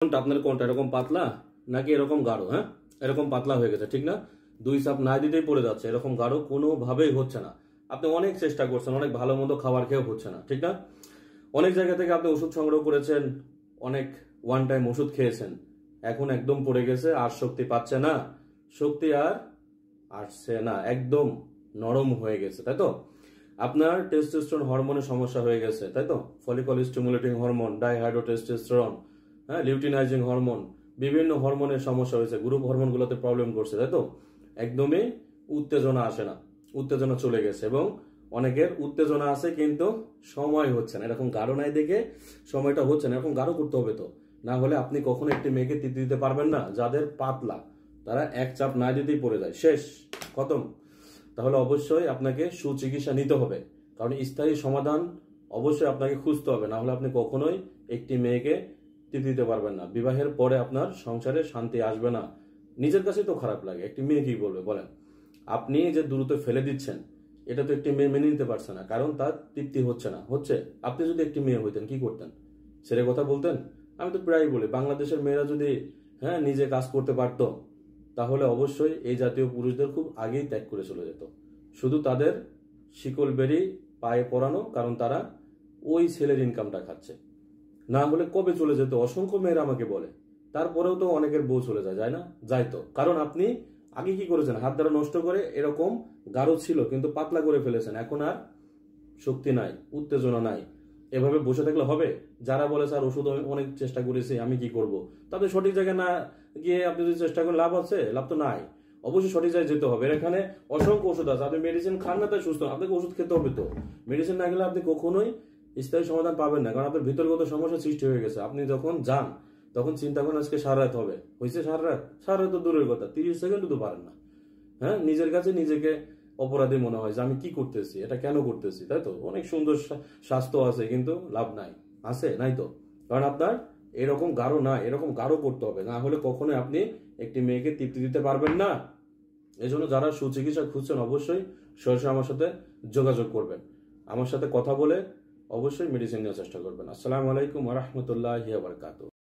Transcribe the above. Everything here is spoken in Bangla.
কোনটা আপনার কোনটা এরকম পাতলা নাকি এরকম গাঢ়? হ্যাঁ, এরকম পাতলা হয়ে গেছে, ঠিক না? দুই চাপ না দিতেই পড়ে যাচ্ছে, এরকম গাঢ় কোনোভাবেই হচ্ছে না। আপনি অনেক চেষ্টা করছেন, অনেক ভালো মন্দ খাবার খেয়েও হচ্ছে না, ঠিক না? অনেক জায়গা থেকে আপনি ওষুধ সংগ্রহ করেছেন, অনেক ওয়ান টাইম ওষুধ খেয়েছেন, এখন একদম পড়ে গেছে, আর শক্তি পাচ্ছে না, শক্তি আর আসছে না, একদম নরম হয়ে গেছে, তাই তো? আপনার টেস্টোস্টেরন হরমোনের সমস্যা হয়ে গেছে, তাই তো? ফলিকল স্টিমুলেটিং হরমোন, ডাইহাইড্রোটেস্টোস্টেরন, হ্যাঁ, লিউটিনাইজিং হরমোন, বিভিন্ন হরমোনের সমস্যা হয়েছে, গ্রুপ হরমোনগুলোতে প্রবলেম করছে, তাই তো? একদমই উত্তেজনা আসে না, উত্তেজনা চলে গেছে, এবং অনেকের উত্তেজনা আছে কিন্তু সময় হচ্ছে না, এরকম গাঢ় নাই দেখে সময়টা হচ্ছে না, এরকম গাঢ় করতে হবে তো, না হলে আপনি কখনো একটি মেয়েকে তৃপ্তি দিতে পারবেন না। যাদের পাতলা তারা এক চাপ না দিতেই পড়ে যায়, শেষ, খতম। তাহলে অবশ্যই আপনাকে সুচিকিৎসা নিতে হবে, কারণ স্থায়ী সমাধান অবশ্যই আপনাকে খুঁজতে হবে, না হলে আপনি কখনোই একটি মেয়েকে তৃপ্তি দিতে পারবেন না। বিবাহের পরে আপনার সংসারে শান্তি আসবে না, নিজের কাছেই তো খারাপ লাগে, একটি মেয়ে কি বলবে বলেন? আপনি যে দ্রুত ফেলে দিচ্ছেন, এটা তো একটি মেয়ে মেনে নিতে পারছে না, কারণ তার তৃপ্তি হচ্ছে না, হচ্ছে। আপনি যদি একটি মেয়ে হইতেন কি করতেন? ছেড়ে কথা বলতেন? আমি তো প্রায়ই বলি, বাংলাদেশের মেয়েরা যদি নিজে কাজ করতে পারতো, তাহলে অবশ্যই এই জাতীয় পুরুষদের খুব আগেই ত্যাগ করে চলে যেত। শুধু তাদের শিকল বেরি পায়ে পরানো, কারণ তারা ওই ছেলের ইনকামটা খাচ্ছে, না হলে কবে চলে যেত। অসংখ্য মেয়েরা আমাকে বলে, তারপরেও তো অনেকের বউ চলে যায়, যায় না? যায় তো, কারণ আপনি আগে কি করেছেন, হাত দ্বারা নষ্ট করে এরকম গাঢ় ছিল কিন্তু পাতলা করে ফেলেছেন, এখন আর শক্তি নাই, উত্তেজনা নাই। এভাবে বসে থাকলে হবে? যারা বলে স্যার ওষুধ অনেক চেষ্টা করেছি, আমি কি করব, তাদের সঠিক জায়গায় না গিয়ে আপনি যদি চেষ্টা করেন লাভ আছে? লাভ তো নাই। অবশ্যই সঠিক জায়গায় যেতে হবে। এখানে অসংখ্য ওষুধ আছে, আপনি মেডিসিন খান না তাই সুস্থ, আপনাকে ওষুধ খেতে হবে তো। মেডিসিন না গেলে আপনি কখনোই স্থায়ী সমাধান পাবেন না, কারণ আপনার ভিতরগত সমস্যা সৃষ্টি হয়ে গেছে। আপনি যখন যান তখন চিন্তা করেন আজকে সারা রাত হবে, হয়েছে সারা রাত? সারা রাত তো দূরের কথা, 30 সেকেন্ডও তো পারেন না। হ্যাঁ, নিজের কাছে নিজেকে অপরাধী মনে হয় যে আমি কি করতেছি, এটা কেন করতেছি, তাই তো? অনেক সুন্দর স্বাস্থ্য আছে কিন্তু লাভ নাই, আছে নাই তো, কারণ আপনার এরকম গাঢ় না, এরকম গাঢ় করতে হবে, না হলে কখনোই আপনি একটি মেয়েকে তৃপ্তি দিতে পারবেন না। এই জন্য যারা সুচিকিৎসা খুঁজছেন অবশ্যই সরাসরি আমার সাথে যোগাযোগ করবেন, আমার সাথে কথা বলে অবশ্যই মেডিসিন নেওয়ার চেষ্টা করবেন। আসসালামু আলাইকুম ওয়া রাহমাতুল্লাহি ওয়া বারাকাতুহু।